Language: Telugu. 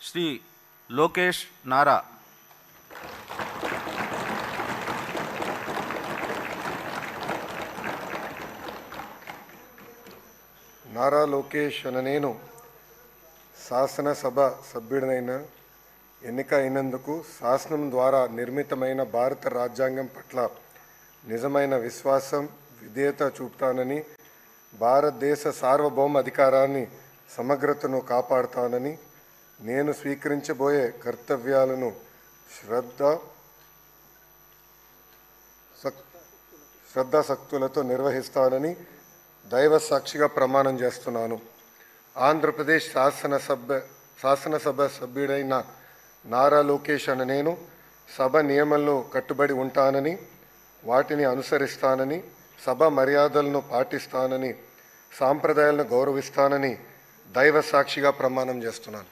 శ్రీ లోకేష్ నారా. నారా లోకేష్ అనే నేను శాసనసభ సభ్యుడినైన ఎన్నిక అయినందుకు శాసనం ద్వారా నిర్మితమైన భారత రాజ్యాంగం పట్ల నిజమైన విశ్వాసం విధేయత చూపుతానని, భారతదేశ సార్వభౌమ అధికారాన్ని సమగ్రతను కాపాడుతానని, నేను స్వీకరించబోయే కర్తవ్యాలను శ్రద్ధాశక్తులతో నిర్వహిస్తానని దైవ సాక్షిగా ప్రమాణం చేస్తున్నాను. ఆంధ్రప్రదేశ్ శాసనసభ సభ్యుడైన నారా లోకేష్ అనే నేను సభ నియమాలను కట్టుబడి ఉంటానని, వాటిని అనుసరిస్తానని, సభ మర్యాదలను పాటిస్తానని, సాంప్రదాయాలను గౌరవిస్తానని దైవ సాక్షిగా ప్రమాణం చేస్తున్నాను.